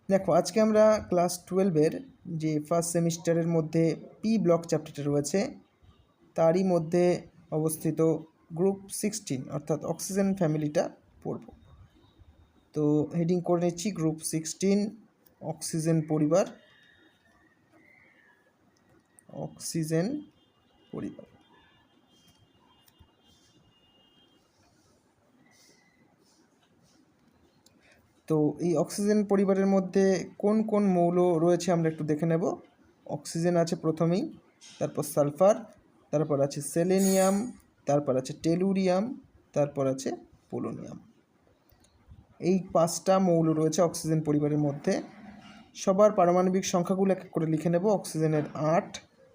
দেখো আজকে আমরা ক্লাস 12-এর যে ফার্স্ট সেমিস্টারের মধ্যে পি ব্লক চ্যাপ্টারটা রয়েছে তারই মধ্যে অবস্থিত গ্রুপ 16 অর্থাৎ অক্সিজেন ফ্যামিলিটা পড়ব। তো হেডিং করে নিচ্ছি গ্রুপ 16 অক্সিজেন পরিবার। তো এই অক্সিজেন পরিবারের মধ্যে কোন কোন মৌল রয়েছে আমরা একটু দেখে নেব। অক্সিজেন আছে প্রথমেই, তারপর সালফার, তারপর আছে সেলেনিয়াম, তারপর আছে টেলুরিয়াম, তারপর আছে পোলোনিয়াম। এই 5টা মৌল রয়েছে অক্সিজেন পরিবারের মধ্যে। সবার পারমাণবিক সংখ্যাগুলো এক এক করে লিখে নেব। অক্সিজেনের 8,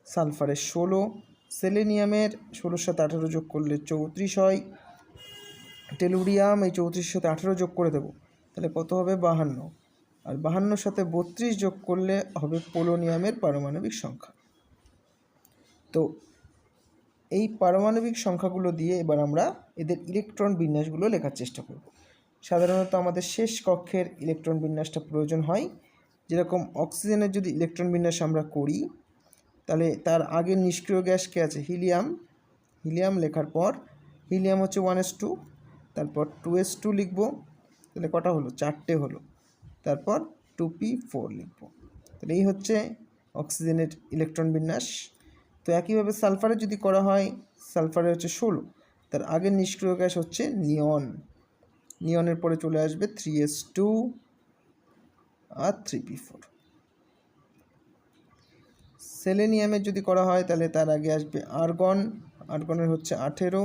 সালফারের 16, সেলেনিয়ামের 16-এর সাথে 18 যোগ করলে 34 হয়, টেলুরিয়াম এই 34-এর সাথে 18 যোগ করে দেবো, তাহলে কত হবে 52, আর 52-এর সাথে 32 যোগ করলে হবে পোলোনিয়ামের পারমাণবিক সংখ্যা। তো এই পারমাণবিক সংখ্যাগুলো দিয়ে এবার আমরা এদের ইলেকট্রন বিন্যাসগুলো লেখার চেষ্টা করব। সাধারণত আমাদের শেষ কক্ষের ইলেকট্রন বিন্যাসটা প্রয়োজন হয়। যেরকম অক্সিজেনের যদি ইলেকট্রন বিন্যাস আমরা করি, তাহলে তার আগের নিষ্ক্রিয় গ্যাস কে আছে হিলিয়াম। হিলিয়াম লেখার পর হিলিয়াম হচ্ছে 1s2, তারপর 2s2 লিখব, তাহলে কটা হলো 4টে হলো, তারপর 2p4 লিখব। তাহলে এই হচ্ছে অক্সিজেনের ইলেকট্রন বিন্যাস। তো একইভাবে সালফারের যদি করা হয়, সালফারে হচ্ছে 16, তার আগের নিষ্ক্রিয় গ্যাস হচ্ছে নিয়ন। নিয়নের পরে চলে আসবে 3s2 আর 3p4। সেলেনিয়ামের যদি করা হয় তাহলে তার আগে আসবে আর্গন। আর্গনের হচ্ছে 18,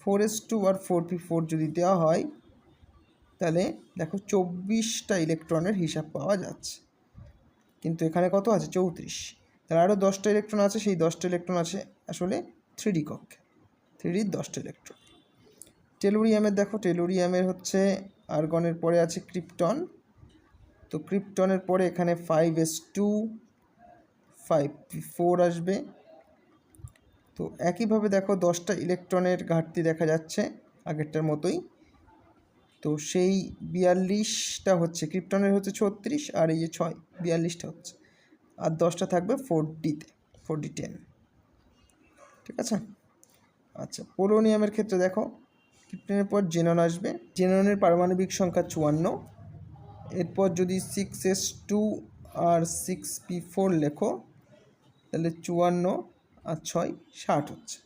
4s2 আর 4p4 যদি দেওয়া হয় তাহলে দেখো 24টা ইলেকট্রনের হিসাব পাওয়া যাচ্ছে, কিন্তু এখানে কত আছে 34, তাহলে আরও 10টা ইলেকট্রন আছে। সেই 10টা ইলেকট্রন আছে আসলে 3D কক্ষে, 3Dর 10টা ইলেকট্রন। টেলুরিয়ামের দেখো, টেলুরিয়ামের হচ্ছে আর্গনের পরে আছে ক্রিপ্টন, তো ক্রিপ্টনের পরে এখানে 5s2 5p4 আসবে। তো একইভাবে দেখো 10টা ইলেকট্রনের ঘাটতি দেখা যাচ্ছে আগেরটার মতোই। তো সেই 42টা হচ্ছে ক্রিপ্টনের হচ্ছে 36, আর এই যে 6 42টা হচ্ছে, আর 10টা থাকবে 4D-তে, 4D10। ঠিক আছে। আচ্ছা, পোলোনিয়ামের ক্ষেত্রে দেখো ক্রিপ্টনের পর জেনন আসবে। জেননের পারমাণবিক সংখ্যা 54, এরপর যদি 6s2 আর 6p4 লেখো তাহলে 54 আর 6 60 হচ্ছে।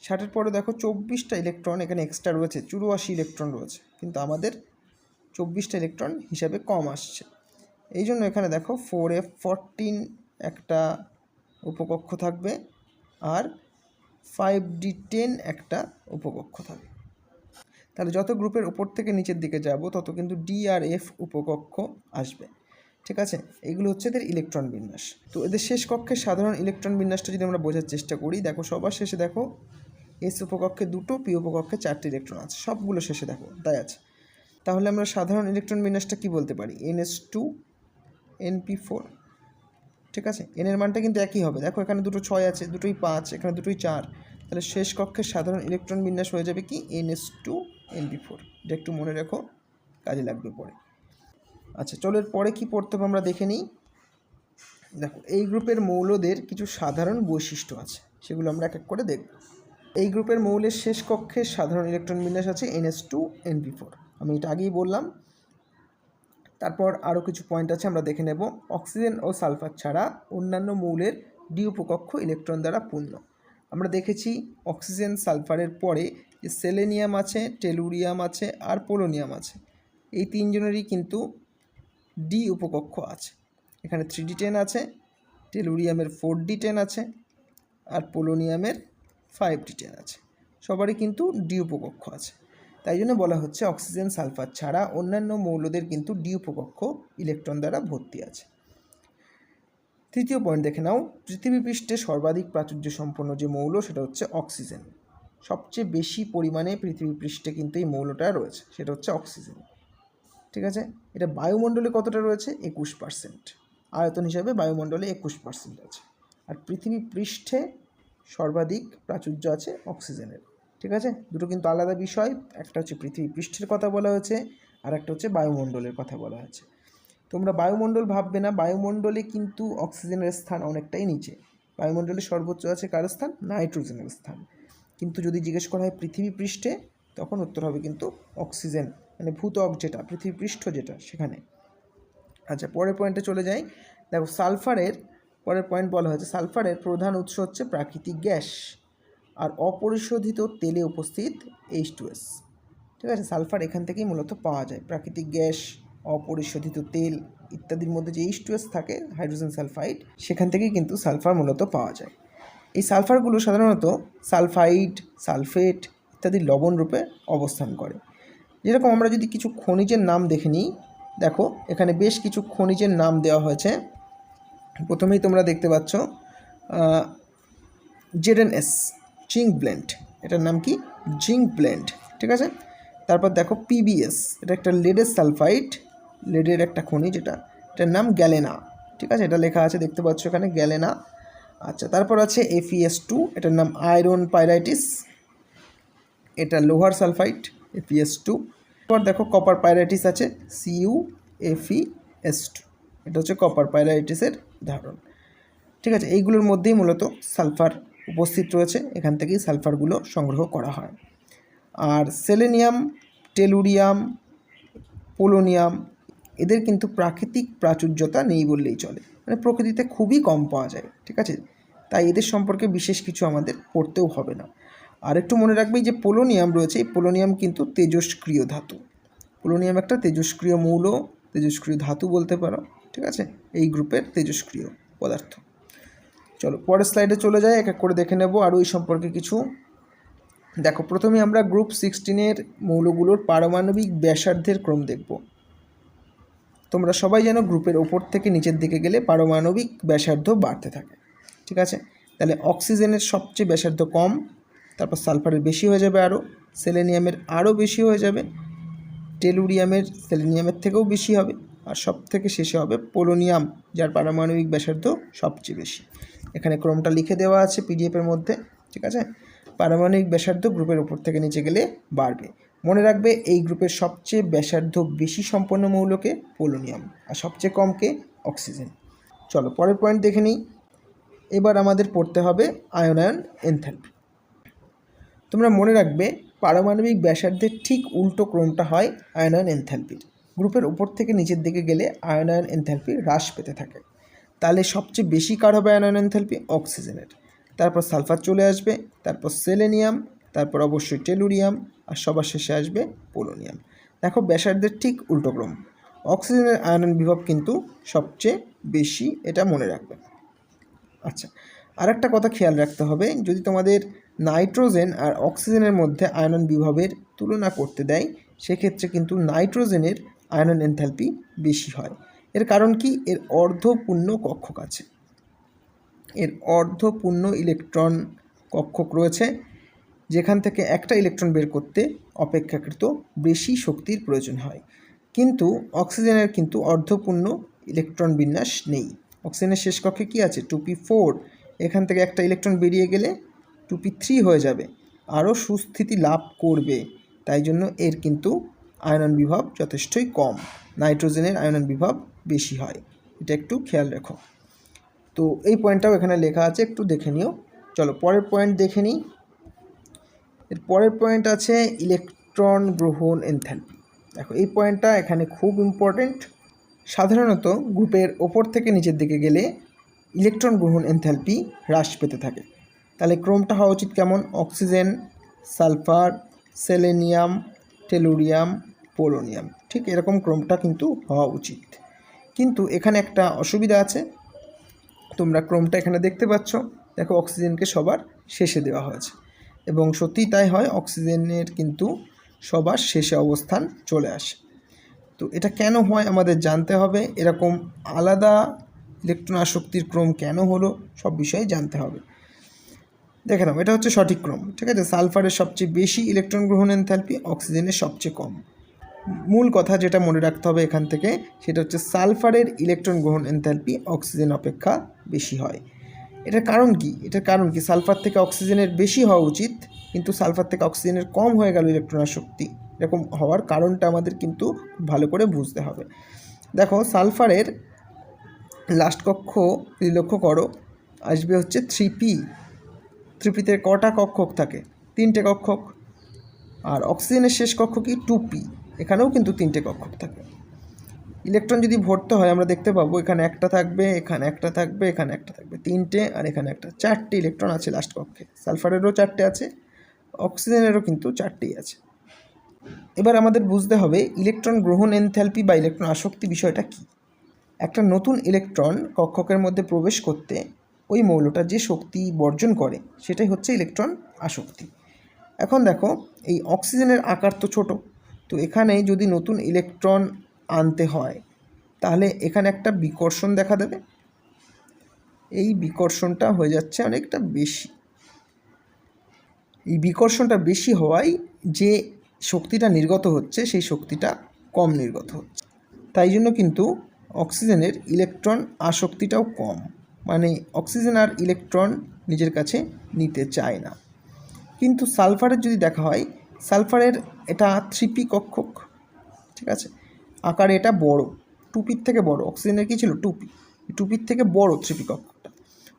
60-এর পরে দেখো 24টা ইলেকট্রন এখানে এক্সট্রা রয়েছে, 84 ইলেকট্রন রয়েছে, কিন্তু আমাদের 24টা ইলেকট্রন হিসাবে কম আসছে। এই জন্য এখানে দেখো 4f14 একটা উপকক্ষ থাকবে আর 5d10 একটা উপকক্ষ থাকবে। তাহলে যত গ্রুপের উপর থেকে নিচের দিকে যাব তত কিন্তু ডি আর এফ উপকক্ষ আসবে। ঠিক আছে, এগুলো হচ্ছে এদের ইলেকট্রন বিন্যাস। তো এদের শেষ কক্ষের সাধারণ ইলেকট্রন বিন্যাসটা যদি আমরা বোঝার চেষ্টা করি, দেখো সবার শেষে দেখো এস উপকক্ষে 2টো, পি উপকক্ষে 4টে ইলেকট্রন আছে, সবগুলো শেষে দেখো তাই আছে। তাহলে আমরা সাধারণ ইলেকট্রন বিন্যাসটা কি বলতে পারি, ns2 np4। ঠিক আছে, এনের মানটা কিন্তু একই হবে। দেখো এখানে 2টো 6 আছে, 2টোই 5, এখানে 2টোই 4, তাহলে শেষ কক্ষের সাধারণ ইলেকট্রন বিন্যাস হয়ে যাবে কি ns2 np4। এটা একটু মনে রাখো, কাজে লাগবে পরে। আচ্ছা চলো এর পরে কী পড়তে হবে আমরা দেখে নিই। দেখো এই গ্রুপের মৌলদের কিছু সাধারণ বৈশিষ্ট্য আছে, সেগুলো আমরা এক এক করে দেখব। এই গ্রুপের মৌলের শেষ কক্ষের সাধারণ ইলেকট্রন বিন্যাস আছে ns2 np4, আমি এটা আগেই বললাম। তারপর আরও কিছু পয়েন্ট আছে, আমরা দেখে নেব। অক্সিজেন ও সালফার ছাড়া অন্যান্য মৌলের ডি উপকক্ষ ইলেকট্রন দ্বারা পূর্ণ। আমরা দেখেছি অক্সিজেন সালফারের পরে যে সেলেনিয়াম আছে, টেলুরিয়াম আছে আর পোলোনিয়াম আছে, এই তিনজনেরই কিন্তু ডি উপকক্ষ আছে। এখানে 3d10 আছে, টেলুরিয়ামের 4d10 আছে আর পোলোনিয়ামের 5d10 আছে, সবারই কিন্তু ডি উপকক্ষ আছে। তাই জন্য বলা হচ্ছে অক্সিজেন সালফার ছাড়া অন্যান্য মৌলদের কিন্তু ডি উপকক্ষ ইলেকট্রন দ্বারা ভর্তি আছে। তৃতীয় পয়েন্ট দেখে নাও, পৃথিবী পৃষ্ঠে সর্বাধিক প্রাচুর্য সম্পন্ন যে মৌল সেটা হচ্ছে অক্সিজেন। সবচেয়ে বেশি পরিমাণে পৃথিবী পৃষ্ঠে কিন্তু এই মৌলটা রয়েছে, সেটা হচ্ছে অক্সিজেন। ঠিক আছে, এটা বায়ুমণ্ডলে কতটা রয়েছে 21%, আয়তন হিসাবে বায়ুমণ্ডলে 21% আছে। আর পৃথিবী পৃষ্ঠে সর্বাধিক প্রাচুর্য আছে অক্সিজেনের। ঠিক আছে, দুটো কিন্তু আলাদা বিষয়, একটা হচ্ছে পৃথিবী পৃষ্ঠের কথা বলা হয়েছে আর একটা হচ্ছে বায়ুমণ্ডলের কথা বলা হয়েছে। তোমরা বায়ুমণ্ডল ভাববে না, বায়ুমণ্ডলে কিন্তু অক্সিজেনের স্থান অনেকটাই নিচে। বায়ুমণ্ডলে সর্বোচ্চ আছে কার স্থান? নাইট্রোজেনের স্থান। কিন্তু যদি জিজ্ঞেস করা হয় পৃথিবী পৃষ্ঠে, তখন উত্তর হবে কিন্তু অক্সিজেন, মানে ভূত্বক যেটা, পৃথিবী পৃষ্ঠ যেটা, সেখানে। আচ্ছা, পরের পয়েন্টে চলে যাই। দেখো, সালফারের পরের পয়েন্ট বলা হয়েছে, সালফারের প্রধান উৎস হচ্ছে প্রাকৃতিক গ্যাস আর অপরিশোধিত তেলে উপস্থিত H2S। ঠিক আছে, সালফার এখান থেকেই মূলত পাওয়া যায়। প্রাকৃতিক গ্যাস, অপরিশোধিত তেল ইত্যাদির মধ্যে যে H2S থাকে, হাইড্রোজেন সালফাইড, সেখান থেকেই কিন্তু সালফার মূলত পাওয়া যায়। এই সালফারগুলো সাধারণত সালফাইড, সালফেট ইত্যাদি লবণ রূপে অবস্থান করে। যেরকম আমরা যদি কিছু খনিজের নাম দেখে নিই, দেখো এখানে বেশ কিছু খনিজের নাম দেওয়া হয়েছে। প্রথমেই তোমরা দেখতে পাচ্ছ ZnS, জিঙ্ক ব্লেন্ড, এটার নাম কি? Zinc blend. ঠিক আছে, তারপর দেখো PbS, এটা একটা লেডের সালফাইড, লেডের একটা খনিজ, এটার নাম গ্যালেনা। ঠিক আছে, এটা লেখা আছে, দেখতে পাচ্ছ এখানে গ্যালেনা। আচ্ছা, তারপর আছে FeS2, এটার নাম আয়রন পাইরাইটিস, এটা লোহার সালফাইড FeS2। তারপর দেখো কপার পাইরাইটিস আছে CuFeS2, এটা হচ্ছে কপার পাইরাইটিসের উদাহরণ। ঠিক আছে, এইগুলোর মধ্যেই মূলত সালফার উপস্থিত রয়েছে, এখান থেকেই সালফারগুলো সংগ্রহ করা হয়। আর সেলেনিয়াম, টেলুরিয়াম, পোলোনিয়াম এদের কিন্তু প্রাকৃতিক প্রাচুর্যতা নেই বললেই চলে, মানে প্রকৃতিতে খুবই কম পাওয়া যায়। ঠিক আছে, তাই এদের সম্পর্কে বিশেষ কিছু আমাদের পড়তেও হবে না। আর একটু মনে রাখবে যে পোলোনিয়াম রয়েছে, এই পোলোনিয়াম কিন্তু তেজস্ক্রিয় ধাতু। পোলোনিয়াম একটা তেজস্ক্রিয় মৌল, তেজস্ক্রিয় ধাতু বলতে পারো। ঠিক আছে, এই গ্রুপের তেজস্ক্রিয় পদার্থ। চলো পরের স্লাইডে চলে যাই, এক এক করে দেখে নেব আরও এই সম্পর্কে কিছু। দেখো, প্রথমে আমরা গ্রুপ 16-এর মৌলগুলোর পারমাণবিক ব্যাসার্ধের ক্রম দেখব। তোমরা সবাই জানো গ্রুপের ওপর থেকে নিচের দিকে গেলে পারমাণবিক ব্যাসার্ধ বাড়তে থাকে। ঠিক আছে, তাহলে অক্সিজেনের সবচেয়ে ব্যাসার্ধ কম, তারপর সালফারের বেশি হয়ে যাবে, আরও সেলেনিয়ামের আরও বেশি হয়ে যাবে, টেলুরিয়ামের সেলেনিয়ামের থেকেও বেশি হবে, আর সব থেকে শেষে হবে পোলোনিয়াম, যার পারমাণবিক ব্যাসার্ধ সবচেয়ে বেশি। এখানে ক্রমটা লিখে দেওয়া আছে পিডিএফের মধ্যে। ঠিক আছে, পারমাণবিক ব্যাসার্ধ গ্রুপের উপর থেকে নিচে গেলে বাড়বে। মনে রাখবে এই গ্রুপের সবচেয়ে ব্যাসার্ধ বেশি সম্পন্ন মৌলকে পোলোনিয়াম, আর সবচেয়ে কমকে অক্সিজেন। চলো পরের পয়েন্ট দেখে নিই। এবার আমাদের পড়তে হবে আয়নায়ন এনথালপি। তোমরা মনে রাখবে পারমাণবিক ব্যাসার্ধের ঠিক উল্টো ক্রমটা হয় আয়নায়ন এনথালপির। গ্রুপের উপর থেকে নিচের দিকে গেলে আয়নায়ন এনথালপি হ্রাস পেতে থাকে। তাহলে সবচেয়ে বেশি কার হবে আয়নায়ন এনথালপি? অক্সিজেনের। তারপর সালফার চলে আসবে, তারপর সেলেনিয়াম, তারপর অবশ্যই টেলুরিয়াম, আর সবার শেষে আসবে পোলোনিয়াম। দেখো ব্যাসার্ধের ঠিক উল্টো ক্রম। অক্সিজেনের আয়নন বিভব কিন্তু সবচেয়ে বেশি, এটা মনে রাখবে। আচ্ছা, আর একটা কথা খেয়াল রাখতে হবে, যদি তোমাদের নাইট্রোজেন আর অক্সিজেনের মধ্যে আয়নন বিভবের তুলনা করতে দেয়, সেক্ষেত্রে কিন্তু নাইট্রোজেনের আয়নন এনথালপি বেশি হয়। এর কারণ কি? এর অর্ধপূর্ণ কক্ষক আছে, এর অর্ধপূর্ণ ইলেকট্রন কক্ষক রয়েছে, যেখান থেকে একটা ইলেকট্রন বের করতে অপেক্ষাকৃত বেশি শক্তির প্রয়োজন হয়। কিন্তু অক্সিজেনের কিন্তু অর্ধপূর্ণ ইলেকট্রন বিন্যাস নেই। অক্সিজেনের শেষ কক্ষে কী আছে? 2p4। এখান থেকে একটা ইলেকট্রন বেরিয়ে গেলে 2p3 হয়ে যাবে, আরও সুস্থিতি লাভ করবে। তাই জন্য এর কিন্তু আয়নন বিভব যথেষ্টই কম। নাইট্রোজেনের আয়নন বিভব বেশি হয়, এটা একটু খেয়াল রেখো। তো এই পয়েন্টটাও এখানে লেখা আছে, একটু দেখে নিও। চলো পরের পয়েন্ট দেখে নিই। এর পরের পয়েন্ট আছে ইলেকট্রন গ্রহণ এনথালপি। দেখো এই পয়েন্টটা এখানে খুব ইম্পর্টেন্ট। সাধারণত গ্রুপের ওপর থেকে নিচের দিকে গেলে ইলেকট্রন গ্রহণ এনথালপি হ্রাস পেতে থাকে। তাহলে ক্রমটা হওয়া উচিত কেমন? Oxygen, sulphur, selenium, tellurium, polonium, ঠিক এরকম ক্রমটা কিন্তু হওয়া উচিত। কিন্তু এখানে একটা অসুবিধা আছে, তোমরা ক্রমটা এখানে দেখতে পাচ্ছ। দেখো অক্সিজেনকে সবার শেষে দেওয়া হয়েছে, এবং সত্যিই তাই হয়, অক্সিজেনের কিন্তু সবার শেষে অবস্থান চলে আসে। তো এটা কেন হয় আমাদের জানতে হবে, এরকম আলাদা ইলেকট্রন আসক্তির ক্রম কেন হলো, সব বিষয়ে জানতে হবে। দেখে নাও, এটা হচ্ছে সঠিক ক্রম। ঠিক আছে, সালফারের সবচেয়ে বেশি ইলেকট্রন গ্রহণ এনথালপি, অক্সিজেনের সবচেয়ে কম। মূল কথা যেটা মনে রাখতে হবে এখান থেকে, সেটা হচ্ছে সালফারের ইলেকট্রন গ্রহণ এনথালপি অক্সিজেন অপেক্ষা বেশি হয়। এটার কারণ কি? সালফার থেকে অক্সিজেনের বেশি হওয়া উচিত, কিন্তু সালফার থেকে অক্সিজেনের কম হয়ে গেল ইলেকট্রন আসক্তি। এরকম হওয়ার কারণটা আমাদের কিন্তু ভালো করে বুঝতে হবে। দেখো সালফারের লাস্ট কক্ষ যদি লক্ষ্য করো আসবে হচ্ছে 3p। 3pতে কটা কক্ষক থাকে? 3টে কক্ষক। আর অক্সিজেনের শেষ কক্ষ কি? 2p। এখানেও কিন্তু 3টে কক্ষক থাকে। ইলেকট্রন যদি ভরতে হয় আমরা দেখতে পাবো এখানে একটা থাকবে, এখানে একটা থাকবে, এখানে একটা থাকবে, 3টে, আর এখানে একটা। 4টে ইলেকট্রন আছে লাস্ট কক্ষে। সালফারেরও 4টে আছে, অক্সিজেনেরও কিন্তু 4টেই আছে। এবার আমাদের বুঝতে হবে ইলেকট্রন গ্রহণ এনথ্যালপি বা ইলেকট্রন আসক্তি বিষয়টা কী। একটা নতুন ইলেকট্রন কক্ষকের মধ্যে প্রবেশ করতে ওই মৌলটা যে শক্তি বর্জন করে সেটাই হচ্ছে ইলেকট্রন আসক্তি। এখন দেখো এই অক্সিজেনের আকার তো ছোট, তো এখানে যদি নতুন ইলেকট্রন আনতে হয় তাহলে এখানে একটা বিকর্ষণ দেখা দেবে। এই বিকর্ষণটা হয়ে যাচ্ছে অনেকটা বেশি। এই বিকর্ষণটা বেশি হওয়ায় যে শক্তিটা নির্গত হচ্ছে সেই শক্তিটা কম নির্গত হচ্ছে। তাই জন্য কিন্তু অক্সিজেনের ইলেকট্রন আসক্তিটাও কম, মানে অক্সিজেন আর ইলেকট্রন নিজের কাছে নিতে চায় না। কিন্তু সালফারের যদি দেখা হয়, সালফারের এটা 3p কক্ষক, ঠিক আছে, আকারে এটা বড়, 2pর থেকে বড়। অক্সিজেনের কী ছিল? 2p, 2pর থেকে বড় 3p কক্ষকটা।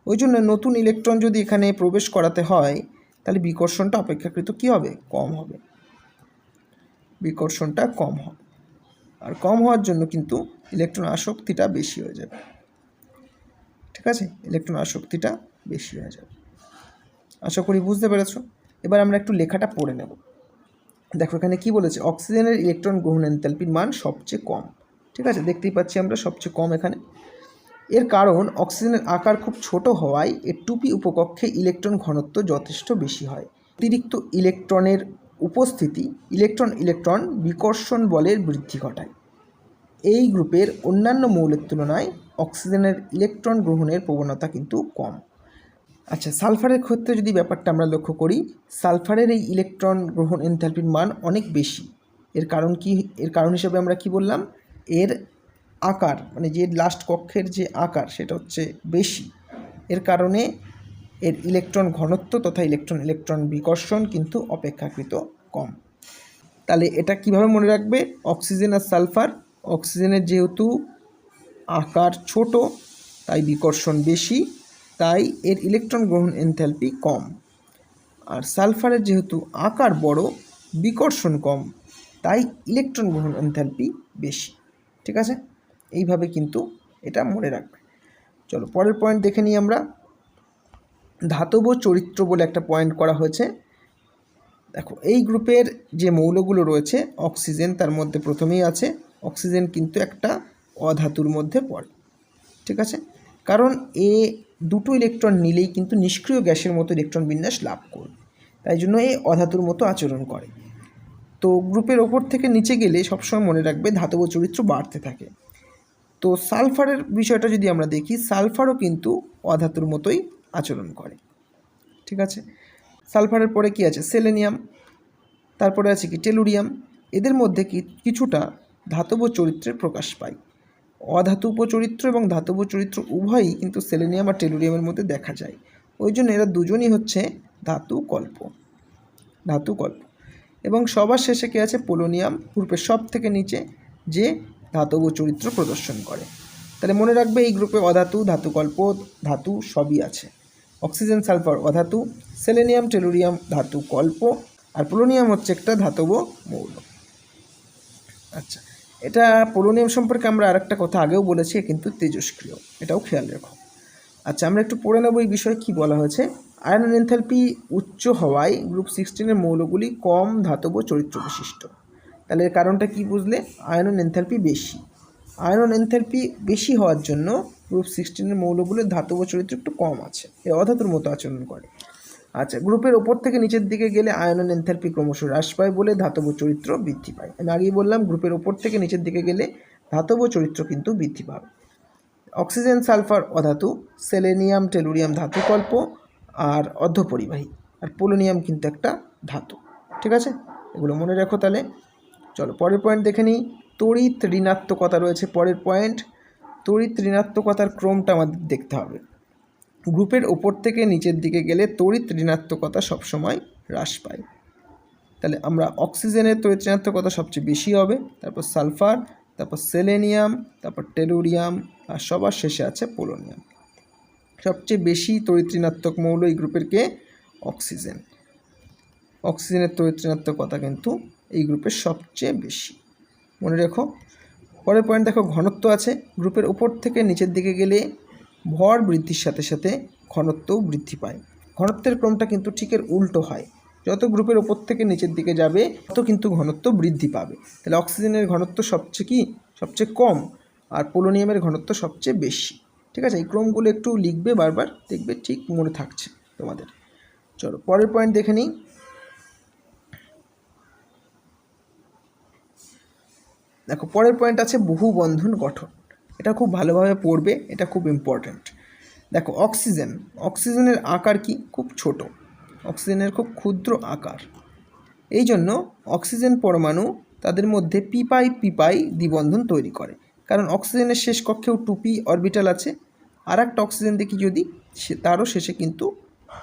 ওই জন্য নতুন ইলেকট্রন যদি এখানে প্রবেশ করাতে হয় তাহলে বিকর্ষণটা অপেক্ষাকৃত কী হবে? কম হবে। বিকর্ষণটা কম হবে, আর কম হওয়ার জন্য কিন্তু ইলেকট্রন আসক্তিটা বেশি হয়ে যাবে। ঠিক আছে, ইলেকট্রন আসক্তিটা বেশি হয়ে যাবে। আশা করি বুঝতে পেরেছো। এবার আমরা একটু লেখাটা পড়ে নেব। দেখো এখানে কি বলেছে, অক্সিজেনের ইলেকট্রন গ্রহণ এনথালপির মান সবচেয়ে কম। ঠিক আছে, দেখতেই পাচ্ছি আমরা সবচেয়ে কম এখানে। এর কারণ অক্সিজেনের আকার খুব ছোট হওয়ায় এর 2p উপকক্ষে ইলেকট্রন ঘনত্ব যথেষ্ট বেশি হয়। অতিরিক্ত ইলেকট্রনের উপস্থিতি ইলেকট্রন বিকর্ষণ বলের বৃদ্ধি ঘটায়। এই গ্রুপের অন্যান্য মৌলের তুলনায় অক্সিজেনের ইলেকট্রন গ্রহণের প্রবণতা কিন্তু কম। আচ্ছা, সালফারের ক্ষেত্রে যদি ব্যাপারটা আমরা লক্ষ্য করি, সালফারের এই ইলেকট্রন গ্রহণ এনথালপির মান অনেক বেশি। এর কারণ কি? এর কারণ হিসেবে আমরা কি বললাম, এর আকার, মানে যে লাস্ট কক্ষের যে আকার সেটা হচ্ছে বেশি। এর কারণে এর ইলেকট্রন ঘনত্ব তথা ইলেকট্রন বিকর্ষণ কিন্তু অপেক্ষাকৃত কম। তাহলে এটা কিভাবে মনে রাখবে? অক্সিজেন আর সালফার, অক্সিজেনের যেহেতু আকার ছোট তাই বিকর্ষণ বেশি, তাই এর ইলেকট্রন গ্রহণ এনথালপি কম। আর সালফারের যেহেতু আকার বড়, বিকর্ষণ কম, তাই ইলেকট্রন গ্রহণ এনথালপি বেশি। ঠিক আছে, এইভাবে কিন্তু এটা মনে রাখবে। চলো পরের পয়েন্ট দেখে নিই আমরা। ধাতব চরিত্র বলে একটা পয়েন্ট করা হয়েছে। দেখো এই গ্রুপের যে মৌলগুলো রয়েছে, অক্সিজেন তার মধ্যে প্রথমেই আছে। অক্সিজেন কিন্তু একটা অধাতুর মধ্যে পড়ে। ঠিক আছে, কারণ এ দুটো ইলেকট্রন নিলেই কিন্তু নিষ্ক্রিয় গ্যাসের মতো ইলেকট্রন বিন্যাস লাভ করবে, তাই জন্য এ অধাতুর মতো আচরণ করে। তো গ্রুপের ওপর থেকে নিচে গেলে সবসময় মনে রাখবে ধাতব চরিত্র বাড়তে থাকে। তো সালফারের বিষয়টা যদি আমরা দেখি, সালফারও কিন্তু অধাতুর মতোই আচরণ করে। ঠিক আছে, সালফারের পরে কি আছে? সেলেনিয়াম, তারপরে আছে কি? টেলুরিয়াম। এদের মধ্যে কিছুটা ধাতব চরিত্রের প্রকাশ পায়। অধাতব চরিত্র এবং ধাতব চরিত্র উভয়ই কিন্তু সেলেনিয়াম আর টেলুরিয়ামের মধ্যে দেখা যায়। ওই জন্য এরা দুজনই হচ্ছে ধাতুকল্প। এবং সবার শেষে কি আছে? পোলোনিয়াম, গ্রুপের সব থেকে নিচে, যে ধাতব চরিত্র প্রদর্শন করে। তাহলে মনে রাখবে এই গ্রুপে অধাতু, ধাতুকল্প, ধাতু সবই আছে। অক্সিজেন সালফার অধাতু, সেলেনিয়াম টেলুরিয়াম ধাতুকল্প, আর পোলোনিয়াম হচ্ছে একটা ধাতব মৌল। আচ্ছা, এটা পোলোনিয়াম সম্পর্কে আমরা আরেকটা কথা আগেও বলেছি, কিন্তু তেজস্ক্রিয়, এটাও খেয়াল রেখো। আচ্ছা, আমরা একটু পড়ে নেব এই বিষয়ে কী বলা হয়েছে। আয়রন এনথালপি উচ্চ হওয়ায় গ্রুপ 16-এর মৌলগুলি কম ধাতব চরিত্র বিশিষ্ট। তাহলে এর কারণটা কি বুঝলে? আয়রন এনথালপি বেশি। আয়রন এনথালপি বেশি হওয়ার জন্য গ্রুপ 16-এর মৌলগুলির ধাতব চরিত্র একটু কম আছে, এ অধাতুর মতো আচরণ করে। আচ্ছা, গ্রুপের ওপর থেকে নিচের দিকে গেলে আয়রন এনথালপি ক্রমশ হ্রাস পায় বলে ধাতব চরিত্র বৃদ্ধি পায়। আমি আগেই বললাম গ্রুপের ওপর থেকে নিচের দিকে গেলে ধাতব চরিত্র কিন্তু বৃদ্ধি পাবে। অক্সিজেন সালফার অধাতু, সেলেনিয়াম টেলুরিয়াম ধাতুকল্প আর অর্ধপরিবাহী, আর পোলোনিয়াম কিন্তু একটা ধাতু। ঠিক আছে, এগুলো মনে রাখো। তাহলে চলো পরের পয়েন্ট দেখে নিই। তড়িৎ ঋণাত্মকতা রয়েছে পরের পয়েন্ট। তড়িৎ ঋণাত্মকতার ক্রমটা আমাদের দেখতে হবে। গ্রুপের ওপর থেকে নিচের দিকে গেলে তড়িৎ ঋণাত্মকতা সবসময় হ্রাস পায়। তাহলে আমরা অক্সিজেনের তড়িৎ ঋণাত্মকতা সবচেয়ে বেশি হবে, তারপর সালফার, তারপর সেলেনিয়াম, তারপর টেলুরিয়াম, আর সবার শেষে আছে পোলোনিয়াম। সবচেয়ে বেশি তড়িৎ ঋণাত্মক মৌল এই গ্রুপের কে? অক্সিজেন। অক্সিজেনের তড়িৎ ঋণাত্মকতা কিন্তু এই গ্রুপের সবচেয়ে বেশি, মনে রেখো। পরের পয়েন্ট দেখো, ঘনত্ব আছে। গ্রুপের উপর থেকে নিচের দিকে গেলে ভর বৃদ্ধির সাথে সাথে ঘনত্বও বৃদ্ধি পায়। ঘনত্বের ক্রমটা কিন্তু ঠিক এর উল্টো হয়। যত গ্রুপের ওপর থেকে নিচের দিকে যাবে তত কিন্তু ঘনত্ব বৃদ্ধি পাবে। তাহলে অক্সিজেনের ঘনত্ব সবচেয়ে কম, আর পোলোনিয়ামের ঘনত্ব সবচেয়ে বেশি। ঠিক আছে, এই ক্রমগুলো একটু লিখবে বারবার, দেখবে ঠিক মনে থাকছে তোমাদের। চলো পরের পয়েন্ট দেখে নিই। দেখো পরের পয়েন্ট আছে বহুবন্ধন গঠন। এটা খুব ভালোভাবে পড়বে, এটা খুব ইম্পর্ট্যান্ট। দেখো অক্সিজেনের আকার কি? খুব ছোট। অক্সিজেনের খুব ক্ষুদ্র আকার। এই জন্য অক্সিজেন পরমাণু তাদের মধ্যে পিপাই দ্বিবন্ধন তৈরি করে। কারণ অক্সিজেনের শেষ কক্ষেও 2p অরবিটাল আছে। আর একটা অক্সিজেন দেখি যদি, তারও শেষে কিন্তু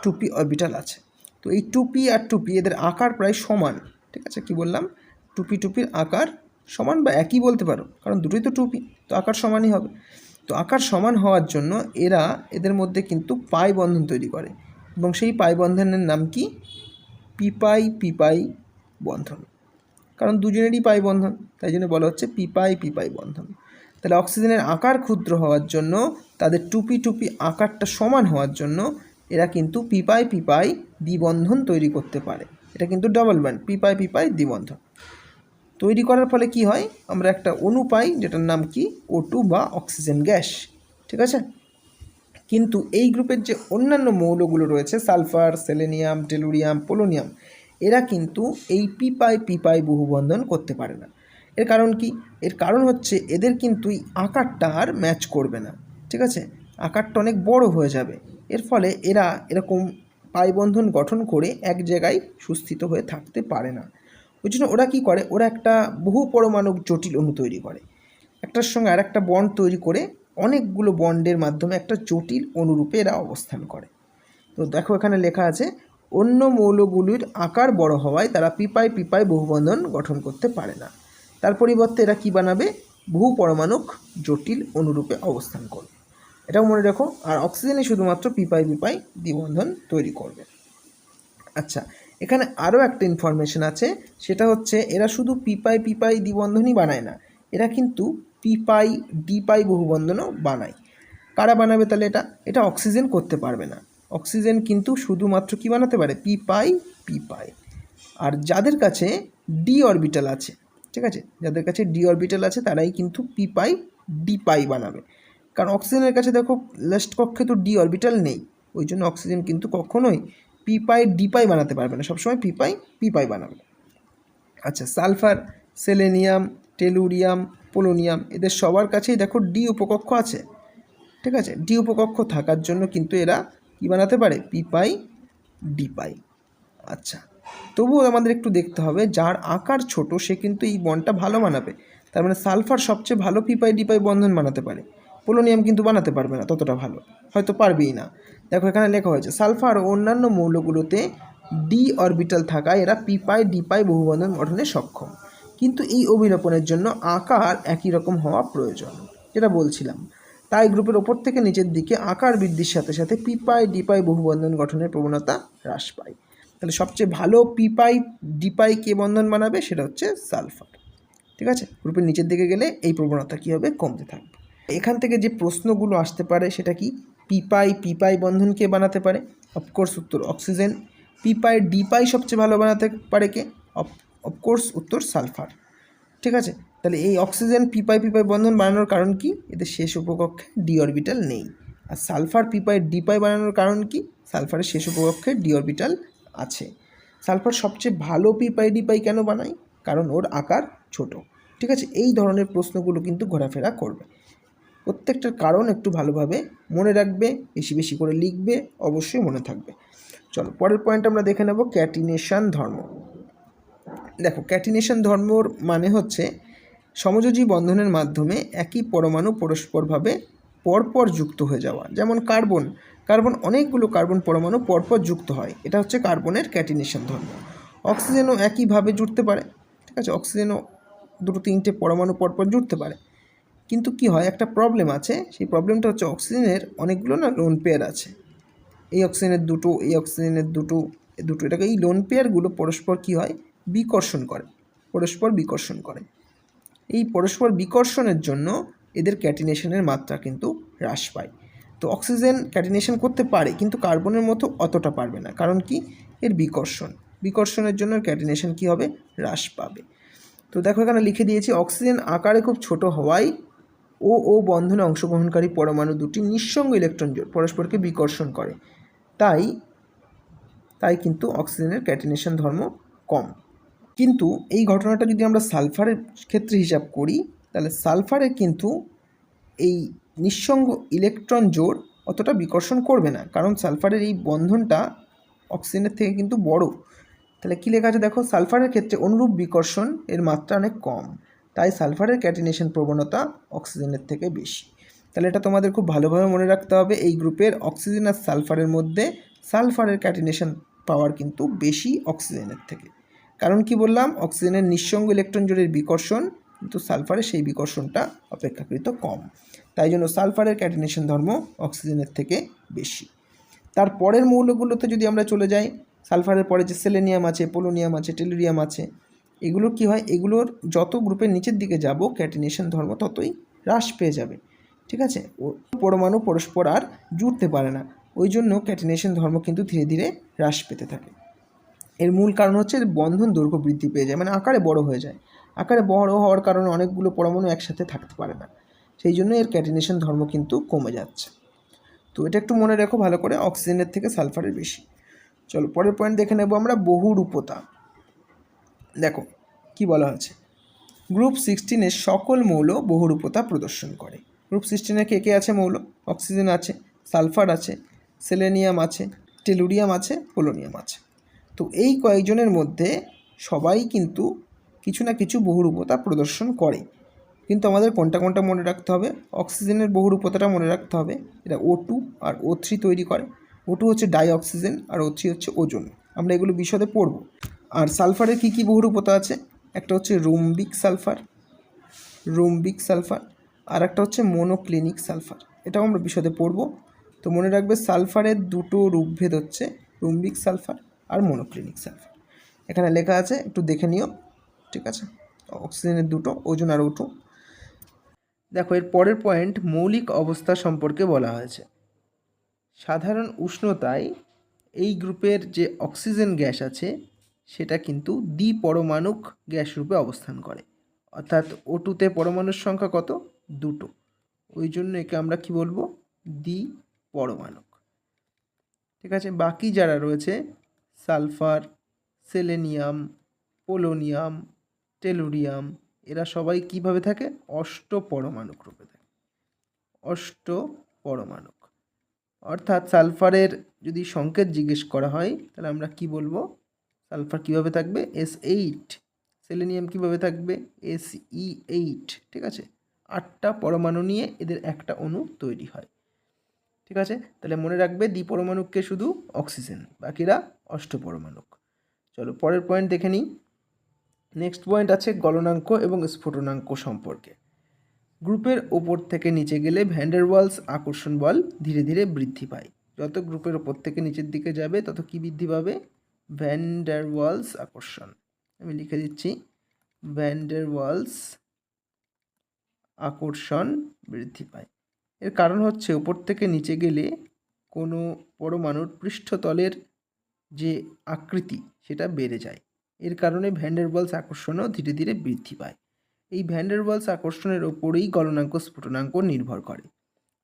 2p অরবিটাল আছে। তো এই 2p আর 2p এদের আকার প্রায় সমান। ঠিক আছে, কি বললাম? 2pর আকার সমান বা একই বলতে পারো, কারণ দুটোই তো 2p, তো আকার সমানই হবে। তো আকার সমান হওয়ার জন্য এদের মধ্যে কিন্তু পাই বন্ধন তৈরি করে, এবং সেই পাই বন্ধনের নাম কি? পিপাই বন্ধন। কারণ দুজনেরই পাই বন্ধন, তাই জন্য বলা হচ্ছে পিপাই বন্ধন। তাহলে অক্সিজেনের আকার ক্ষুদ্র হওয়ার জন্য, তাদের 2p আকারটা সমান হওয়ার জন্য এরা কিন্তু পিপাই দ্বিবন্ধন তৈরি করতে পারে। এটা কিন্তু ডাবল বন্ড, পিপাই দ্বিবন্ধন তৈরি করার ফলে কি হয়? আমরা একটা অণু পাই, যেটার নাম কি? O2 বা অক্সিজেন গ্যাস। ঠিক আছে, কিন্তু এই গ্রুপের যে অন্যান্য মৌলগুলো রয়েছে, সালফার, সেলেনিয়াম, টেলুরিয়াম, পোলোনিয়াম, এরা কিন্তু এই পিপাই বহুবন্ধন করতে পারে না। এর কারণ কি? এর কারণ হচ্ছে এদের কিন্তু এই আকারটা আর ম্যাচ করবে না। ঠিক আছে, আকারটা অনেক বড় হয়ে যাবে। এর ফলে এরা এরকম পাই বন্ধন গঠন করে এক জায়গায় সুস্থিত হয়ে থাকতে পারে না। ওই জন্য ওরা কী করে? ওরা একটা বহু পরমাণুক জটিল অণু তৈরি করে, একটার সঙ্গে আর একটা বন্ড তৈরি করে অনেকগুলো বন্ডের মাধ্যমে একটা জটিল অনুরূপে এরা অবস্থান করে। তো দেখো এখানে লেখা আছে, অন্য মৌলগুলির আকার বড় হওয়ায় তারা পিপাই বহুবন্ধন গঠন করতে পারে না। তার পরিবর্তে এরা কি বানাবে? বহু পরমাণুক জটিল অনুরূপে অবস্থান করবে। এটাও মনে রাখো। আর অক্সিজেনে শুধুমাত্র পিপাই দ্বিবন্ধন তৈরি করবে। আচ্ছা, এখানে আরও একটা ইনফরমেশন আছে, সেটা হচ্ছে এরা শুধু পিপাই দ্বিবন্ধনই বানায় না, এরা কিন্তু ডিপাই বহুবন্ধনও বানায়। কারা বানাবে তাহলে? এটা অক্সিজেন করতে পারবে না। অক্সিজেন কিন্তু শুধুমাত্র কি বানাতে পারে? পিপাই। আর যাদের কাছে ডি অরবিটাল আছে, ঠিক আছে, যাদের কাছে ডি অরবিটাল আছে তারাই কিন্তু ডিপাই বানাবে। কারণ অক্সিজেনের কাছে দেখো লাস্ট কক্ষে তো ডি অরবিটাল নেই, ওই জন্য অক্সিজেন কিন্তু কখনোই ডিপাই বানাতে পারবে না, সবসময় পিপাই বানাবে। আচ্ছা, সালফার, সেলেনিয়াম, টেলুরিয়াম, পোলোনিয়াম, এদের সবার কাছেই দেখো ডি উপকক্ষ আছে। ঠিক আছে, ডি উপকক্ষ থাকার জন্য কিন্তু এরা কি বানাতে পারে? ডিপাই। আচ্ছা, তবুও আমাদের একটু দেখতে হবে, যার আকার ছোট সে কিন্তু এই বন্ডটা ভালো বানাবে। তার মানে সালফার সবচেয়ে ভালো ডিপাই বন্ধন বানাতে পারে, পোলোনিয়াম কিন্তু বানাতে পারবে না ততটা ভালো, হয়তো পারবেই না। দেখো এখানে লেখা হয়েছে, সালফার ও অন্যান্য মৌলগুলোতে ডি অরবিটাল থাকায় এরা ডিপাই বহুবন্ধন গঠনে সক্ষম। কিন্তু এই অভিলেপনের জন্য আকার একই রকম হওয়া প্রয়োজন, যেটা বলছিলাম। তাই গ্রুপের ওপর থেকে নিচের দিকে আকার বৃদ্ধির সাথে সাথে ডিপাই বহুবন্ধন গঠনের প্রবণতা হ্রাস পায়। তাহলে সবচেয়ে ভালো ডিপাই কে বন্ধন বানাবে? সেটা হচ্ছে সালফার। ঠিক আছে, গ্রুপের নিচের দিকে গেলে এই প্রবণতা কী হবে? কমতে থাকবে। এখান থেকে যে প্রশ্নগুলো আসতে পারে সেটা কি? পিপাই বন্ধন কে বানাতে পারে? অফকোর্স উত্তর অক্সিজেন। ডিপাই সবচেয়ে ভালো বানাতে পারে কে? অফকোর্স উত্তর সালফার। ঠিক আছে, তাহলে এই অক্সিজেন পিপাই বন্ধন বানানোর কারণ কি? এদের শেষ উপকক্ষে ডি অরবিটাল নেই। আর সালফার ডিপাই বানানোর কারণ কি? সালফারের শেষ উপকক্ষে ডি অরবিটাল আছে। সালফার সবচেয়ে ভালো ডিপাই কেন বানায়? কারণ ওর আকার ছোট। ঠিক আছে, এই ধরনের প্রশ্নগুলো কিন্তু ঘোরাফেরা করবে। প্রত্যেকটার কারণ একটু ভালোভাবে মনে রাখবে, বেশি বেশি করে লিখবে, অবশ্যই মনে থাকবে। চলো পরের পয়েন্ট আমরা দেখে নেব, ক্যাটিনেশন ধর্ম। দেখো, ক্যাটিনেশন ধর্মর মানে হচ্ছে সমযোজী বন্ধনের মাধ্যমে একই পরমাণু পরস্পরভাবে পরপর যুক্ত হয়ে যাওয়া। যেমন কার্বন অনেকগুলো কার্বন পরমাণু পরপর যুক্ত হয়, এটা হচ্ছে কার্বনের ক্যাটিনেশন ধর্ম। অক্সিজেনও একইভাবে জুড়তে পারে। ঠিক আছে, অক্সিজেনও দুটো তিনটে পরমাণু পরপর জুড়তে পারে। কিন্তু কি হয়, একটা প্রবলেম আছে, সেই প্রবলেমটা হচ্ছে অক্সিজেনের অনেকগুলো না লোন পেয়ার আছে। এই অক্সিজেনের দুটো, এই অক্সিজেনের দুটো, এই দুটো, এটাকে এই লোন পেয়ারগুলো পরস্পর কি হয়, বিকর্ষণ করে, পরস্পর বিকর্ষণ করে। এই পরস্পর বিকর্ষণের জন্য এদের ক্যাটিনেশনের মাত্রা কিন্তু হ্রাস পায়। তো অক্সিজেন ক্যাটিনেশন করতে পারে, কিন্তু কার্বনের মতো অতটা পারবে না। কারণ কি, এর বিকর্ষণের জন্য ক্যাটিনেশন কি হবে, হ্রাস পাবে। তো দেখো এখানে লিখে দিয়েছি, অক্সিজেন আকারে খুব ছোট হওয়ায় ও বন্ধনে অংশগ্রহণকারী পরমাণু দুটি নিঃসঙ্গ ইলেকট্রন জোড় পরস্পরকে বিকর্ষণ করে, তাই কিন্তু অক্সিজেনের ক্যাটিনেশন ধর্ম কম। কিন্তু এই ঘটনাটা যদি আমরা সালফারের ক্ষেত্রে হিসাব করি, তাহলে সালফারের কিন্তু এই নিঃসঙ্গ ইলেকট্রন জোড় অতটা বিকর্ষণ করবে না, কারণ সালফারের এই বন্ধনটা অক্সিজেনের থেকে কিন্তু বড়। তাহলে কী লেখা আছে দেখো, সালফারের ক্ষেত্রে অনুরূপ বিকর্ষণ এর মাত্রা অনেক কম, তাই সালফারের ক্যাটিনেশন প্রবণতা অক্সিজেনের থেকে বেশি। তাহলে এটা তোমাদের খুব ভালোভাবে মনে রাখতে হবে, এই গ্রুপের অক্সিজেন আর সালফারের মধ্যে সালফারের ক্যাটিনেশন পাওয়ার কিন্তু বেশি অক্সিজেনের থেকে। কারণ কি বললাম, অক্সিজেনের নিঃসঙ্গ ইলেকট্রন জোড়ের বিকর্ষণ, কিন্তু সালফারের সেই বিকর্ষণটা অপেক্ষাকৃত কম, তাই জন্য সালফারের ক্যাটিনেশন ধর্ম অক্সিজেনের থেকে বেশি। তারপরের মৌলগুলোতে যদি আমরা চলে যাই, সালফারের পরে যে সেলেনিয়াম আছে, পোলোনিয়াম আছে, টেলুরিয়াম আছে, এগুলো কি হয়, এগুলোর যত গ্রুপের নিচের দিকে যাব ক্যাটিনেশন ধর্ম ততই হ্রাস পেয়ে যাবে। ঠিক আছে, পরমাণু পরস্পর আর জুড়তে পারে না, ওই জন্য ক্যাটিনেশন ধর্ম কিন্তু ধীরে ধীরে হ্রাস পেতে থাকে। এর মূল কারণ হচ্ছে বন্ধন দৈর্ঘ্য বৃদ্ধি পেয়ে যায়, মানে আকারে বড় হয়ে যায়। আকারে বড় হওয়ার কারণে অনেকগুলো পরমাণু একসাথে থাকতে পারে না, সেই জন্য এর ক্যাটিনেশন ধর্ম কিন্তু কমে যাচ্ছে। তো এটা একটু মনে রাখো ভালো করে, অক্সিজেনের থেকে সালফারের বেশি। চলো পরের পয়েন্ট দেখে নেব আমরা, বহুরূপতা। দেখো কি বলা হয়েছে, গ্রুপ 16-এর সকল মৌল বহুরূপতা প্রদর্শন করে। গ্রুপ 16-এ কে কে আছে মৌল, অক্সিজেন আছে, সালফার আছে, সেলেনিয়াম আছে, টেলুরিয়াম আছে, পোলোনিয়াম আছে। তো এই কয়েকজনের মধ্যে সবাই কিন্তু কিছু না কিছু বহুরূপতা প্রদর্শন করে, কিন্তু আমাদের কোনটা কোনটা মনে রাখতে হবে, অক্সিজেনের বহুরূপতাটা মনে রাখতে হবে, এটা O2 আর O3 তৈরি করে। O2 হচ্ছে ডাই অক্সিজেন আর O3 হচ্ছে ওজোন, আমরা এগুলো বিশদে পড়ব। আর সালফারের কী কী বহুরূপতা আছে, একটা হচ্ছে রুম্বিক সালফার, আর একটা হচ্ছে মনোক্লিনিক সালফার, এটাও আমরা বিশদে পড়ব। তো মনে রাখবে সালফারের দুটো রূপভেদ হচ্ছে রুম্বিক সালফার আর মনোক্লিনিক সালফার, এখানে লেখা আছে, একটু দেখে নিও। ঠিক আছে, অক্সিজেনের দুটো, ওজোন আর O2। দেখো এর পরের পয়েন্ট, মৌলিক অবস্থা সম্পর্কে বলা হয়েছে। সাধারণ উষ্ণতায় এই গ্রুপের যে অক্সিজেন গ্যাস আছে সেটা কিন্তু দ্বিপরমাণুক গ্যাস রূপে অবস্থান করে, অর্থাৎ O2-তে পরমাণুর সংখ্যা কত, দুটো, ওই জন্য একে আমরা কি বলবো, দ্বিপরমাণুক। ঠিক আছে, বাকি যারা রয়েছে সালফার, সেলেনিয়াম, পোলোনিয়াম, টেলুরিয়াম, এরা সবাই কিভাবে থাকে, অষ্টপরমাণুক রূপে থাকে, অষ্টপরমাণুক। অর্থাৎ সালফারের যদি সংকেত জিজ্ঞেস করা হয় তাহলে আমরা কি বলবো, সালফার কিভাবে থাকবে, S8, সেলেনিয়াম কিভাবে থাকবে, Se8। ঠিক আছে, 8টা পরমাণু নিয়ে এদের একটা অণু তৈরি হয়। ঠিক আছে, তাহলে মনে রাখবে দ্বিপরমাণুককে শুধু অক্সিজেন, বাকিরা অষ্টপরমাণুক। চলো পরের পয়েন্ট দেখে নিই। নেক্সট পয়েন্ট আছে গলনাঙ্ক এবং স্ফুটনাঙ্ক সম্পর্কে। গ্রুপের ওপর থেকে নিচে গেলে ভ্যান ডের ওয়ালস আকর্ষণ বল ধীরে ধীরে বৃদ্ধি পায়। যত গ্রুপের ওপর থেকে নিচের দিকে যাবে তত কি বৃদ্ধি পাবে, ভ্যান ডের ওয়ালস আকর্ষণ। আমি লিখে দিচ্ছি, ভ্যান ডের ওয়ালস আকর্ষণ বৃদ্ধি পায়। এর কারণ হচ্ছে উপর থেকে নিচে গেলে কোনো পরমাণুর পৃষ্ঠতলের যে আকৃতি সেটা বেড়ে যায়, এর কারণে ভ্যান ডের ওয়ালস আকর্ষণও ধীরে ধীরে বৃদ্ধি পায়। এই ভ্যান ডের ওয়ালস আকর্ষণের ওপরেই গলনাঙ্ক স্ফুটনাঙ্ক নির্ভর করে।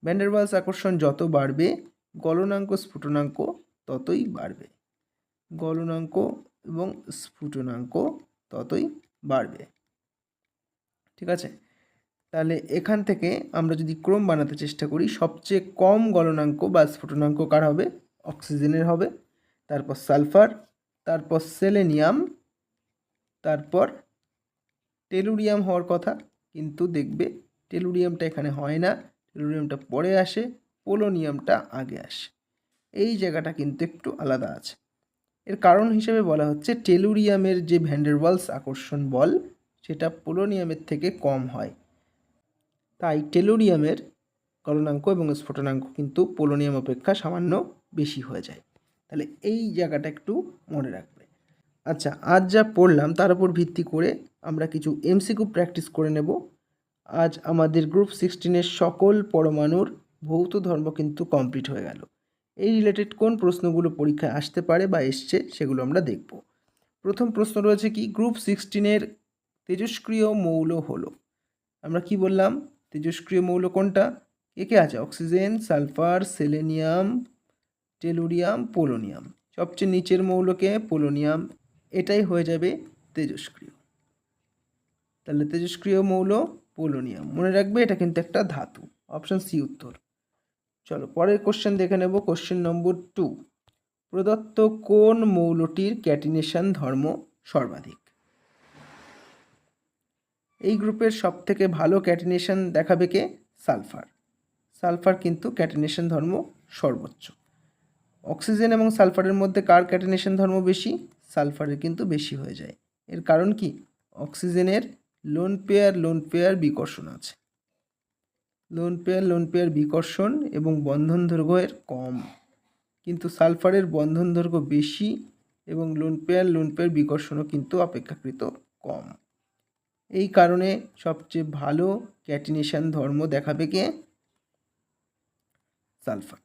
ভ্যান ডের ওয়ালস আকর্ষণ যত বাড়বে গলনাঙ্ক স্ফুটনাঙ্ক ততই বাড়বে, গলনাঙ্ক এবং স্ফুটনাঙ্ক ততই বাড়বে। ঠিক আছে, তাহলে এখান থেকে আমরা যদি ক্রম বানাতে চেষ্টা করি, সবচেয়ে কম গলনাঙ্ক বা স্ফুটনাঙ্ক কার হবে, অক্সিজেনের হবে, তারপর সালফার, তারপর সেলেনিয়াম, তারপর টেলুরিয়াম হওয়ার কথা, কিন্তু দেখবে টেলুরিয়ামটা এখানে হয় না, টেলুরিয়ামটা পরে আসে, পোলোনিয়ামটা আগে আসে। এই জায়গাটা কিন্তু একটু আলাদা আছে। এর কারণ হিসেবে বলা হচ্ছে টেলুরিয়ামের যে ভ্যান ডের ওয়ালস আকর্ষণ বল সেটা পোলোনিয়ামের থেকে কম হয়। তাই টেলুরিয়ামের গলনাঙ্ক এবং স্ফুটনাঙ্ক কিন্তু পোলোনিয়াম অপেক্ষা সামান্য বেশি হয়ে যায়। তাহলে এই জায়গাটা একটু মনে রাখবে। আচ্ছা, আজ যা পড়লাম তার উপর ভিত্তি করে আমরা কিছু এমসিকিউ প্র্যাকটিস করে নেব। আজ আমাদের গ্রুপ 16-এর সকল পরমাণুর ভৌত ধর্ম কিন্তু কমপ্লিট হয়ে গেল। এই রিলেটেড কোন প্রশ্নগুলো পরীক্ষায় আসতে পারে বা এসছে সেগুলো আমরা দেখব। প্রথম প্রশ্ন রয়েছে কি, গ্রুপ 16-এর তেজস্ক্রিয় মৌল হলো, আমরা কি বললাম, তেজস্ক্রিয় মৌল কোনটা, কে আছে, oxygen, sulphur, selenium, tellurium, polonium. সবচেয়ে নিচের মৌলকে পোলোনিয়াম, এটাই হয়ে যাবে তেজস্ক্রিয়। তাহলে তেজস্ক্রিয় মৌল পোলোনিয়াম, মনে রাখবে এটা কিন্তু একটা ধাতু, অপশন সি উত্তর। চলো পরের কোশ্চেন দেখে নেব। কোশ্চেন নম্বর 2, প্রদত্ত কোন মৌলটির ক্যাটিনেশন ধর্ম সর্বাধিক? এই গ্রুপের সবথেকে ভালো ক্যাটিনেশন দেখাবে কে, সালফার। সালফার কিন্তু ক্যাটিনেশন ধর্ম সর্বোচ্চ। অক্সিজেন এবং সালফারের মধ্যে কার ক্যাটিনেশন ধর্ম বেশি, সালফারের কিন্তু বেশি হয়ে যায়। এর কারণ কি, অক্সিজেনের লোন পেয়ার বিকর্ষণ আছে, লোন পেয়ার বিকর্ষণ এবং বন্ধন দৈর্ঘ্য এর কম, কিন্তু সালফারের বন্ধন দৈর্ঘ্য বেশি এবং লোন পেয়ার বিকর্ষণও কিন্তু অপেক্ষাকৃত কম। এই কারণে সবচেয়ে ভালো ক্যাটিনেশন ধর্ম দেখাবে কে, সালফার।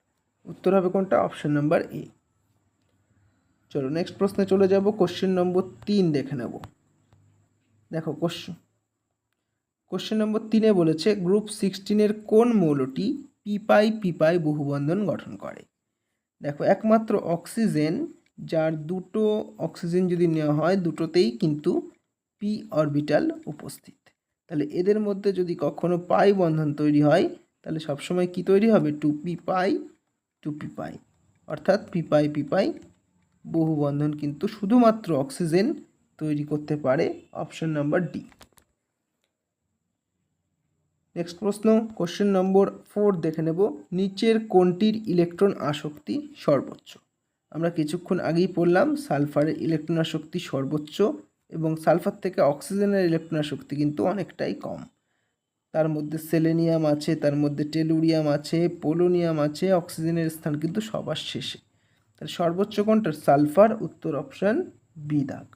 উত্তর হবে কোনটা, অপশন নাম্বার এ। চলো নেক্সট প্রশ্নে চলে যাব। কোশ্চেন নম্বর 3 দেখে নেব। দেখো কোশ্চেন নম্বর 3-এ বলেছে গ্রুপ 16-এর কোন মৌলটি পিপাই বহুবন্ধন গঠন করে? দেখো একমাত্র অক্সিজেন, যার দুটো অক্সিজেন যদি নেওয়া হয় দুটোতেই কিন্তু পি অরবিটাল উপস্থিত। তাহলে এদের মধ্যে যদি কখনো পাই বন্ধন তৈরি হয় তাহলে সবসময় কি তৈরি হবে, 2p পাই, অর্থাৎ পিপাই বহু বন্ধন কিন্তু শুধুমাত্র অক্সিজেন তৈরি করতে পারে, অপশন নাম্বার ডি। নেক্সট প্রশ্ন, কোশ্চেন নম্বর 4 দেখে নেব। নিচের কোনটির ইলেকট্রন আসক্তি সর্বোচ্চ? আমরা কিছুক্ষণ আগেই পড়লাম সালফারের ইলেকট্রন আসক্তি সর্বোচ্চ এবং সালফার থেকে অক্সিজেনের ইলেকট্রন আসক্তি কিন্তু অনেকটাই কম। তার মধ্যে সেলেনিয়াম আছে, তার মধ্যে টেলুরিয়াম আছে, পোলোনিয়াম আছে, অক্সিজেনের স্থান কিন্তু সবার শেষে। তাহলে সর্বোচ্চ কোনটা, সালফার, উত্তর অপশন বি দাগ।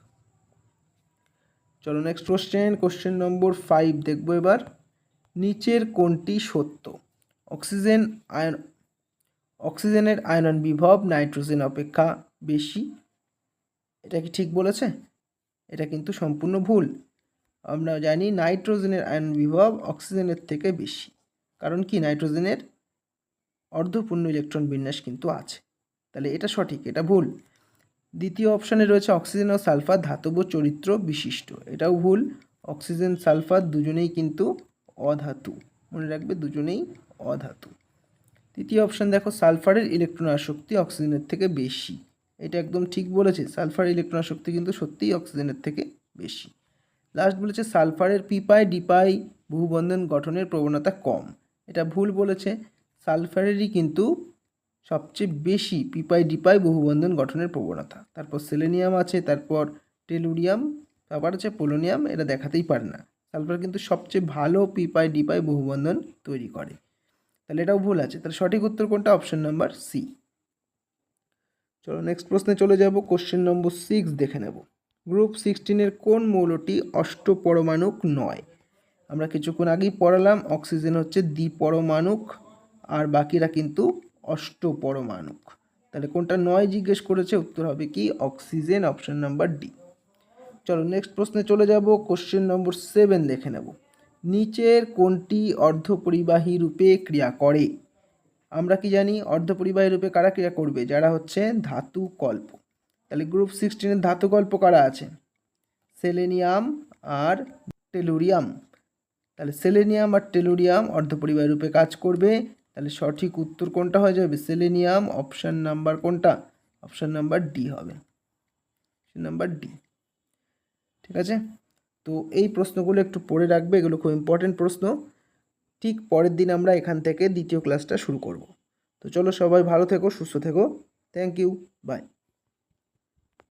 চলো নেক্সট কোশ্চেন নম্বর 5 দেখবো এবার। নিচের কোনটি সত্য? অক্সিজেনের আয়নন বিভব নাইট্রোজেন অপেক্ষা বেশি, এটা কি ঠিক বলেছে? এটা কিন্তু সম্পূর্ণ ভুল। আমরা জানি নাইট্রোজেনের আয়নন বিভব অক্সিজেনের থেকে বেশি, কারণ কি, নাইট্রোজেনের অর্ধপূর্ণ ইলেকট্রন বিন্যাস কিন্তু আছে। তাহলে এটা সঠিক, এটা ভুল। দ্বিতীয় অপশানে রয়েছে অক্সিজেন ও সালফার ধাতব চরিত্র বিশিষ্ট, এটাও ভুল। অক্সিজেন সালফার দুজনেই কিন্তু অধাতু, মনে রাখবে দুজনেই অধাতু। তৃতীয় অপশান দেখো, সালফারের ইলেকট্রন আসক্তি অক্সিজেনের থেকে বেশি, এটা একদম ঠিক বলেছে। সালফারের ইলেকট্রন আসক্তি কিন্তু সত্যিই অক্সিজেনের থেকে বেশি। লাস্ট বলেছে সালফারের পিপাই ডিপাই বহুবন্ধন গঠনের প্রবণতা কম, এটা ভুল বলেছে। সালফারেরই কিন্তু সবচেয়ে বেশি পিপাই ডিপাই বহুবন্ধন গঠনের প্রবণতা। তারপর সেলেনিয়াম আছে, তারপর টেলুরিয়াম, তারপর আছে পোলোনিয়াম, এটা দেখাতেই পারে না। সালফার কিন্তু সবচেয়ে ভালো পিপাই ডিপাই বহুবন্ধন তৈরি করে, তাহলে এটাও ভুল আছে। তাহলে সঠিক উত্তর কোনটা, অপশন নাম্বার সি। চলো নেক্সট প্রশ্নে চলে যাব। কোশ্চেন নম্বর 6 দেখে নেব। গ্রুপ 16-এর কোন মৌলটি অষ্টপরমাণুক নয়? আমরা কিছুক্ষণ আগেই পড়ালাম অক্সিজেন হচ্ছে দ্বিপরমাণুক আর বাকিরা কিন্তু অষ্টপরমাণুক। তাহলে কোনটা নয় জিজ্ঞেস করেছে, উত্তর হবে কি, অক্সিজেন, অপশন নাম্বার ডি। চলো নেক্সট প্রশ্নে চলে যাব। কোশ্চেন নম্বর 7 দেখে নেব। নিচের কোনটি অর্ধপরিবাহী রূপে ক্রিয়া করে? আমরা কি জানি অর্ধপরিবাহী রূপে কারা ক্রিয়া করবে, যারা হচ্ছে ধাতু কল্প। তাহলে গ্রুপ 16-এর ধাতু কল্প কারা আছে, সেলেনিয়াম আর টেলুরিয়াম। তাহলে সেলেনিয়াম আর টেলুরিয়াম অর্ধপরিবাহী রূপে কাজ করবে, তাহলে সঠিক উত্তর কোনটা হয়ে যাবে, সেলেনিয়াম, অপশান নাম্বার কোনটা, অপশান নাম্বার ডি হবে, অপশান নাম্বার ডি। ঠিক আছে, তো এই প্রশ্নগুলো একটু পড়ে রাখবে, এগুলো খুব ইম্পর্টেন্ট প্রশ্ন। ঠিক পরের দিন আমরা এখান থেকে দ্বিতীয় ক্লাসটা শুরু করব। তো চলো সবাই ভালো থেকো, সুস্থ থেকো, থ্যাংক ইউ, বাই।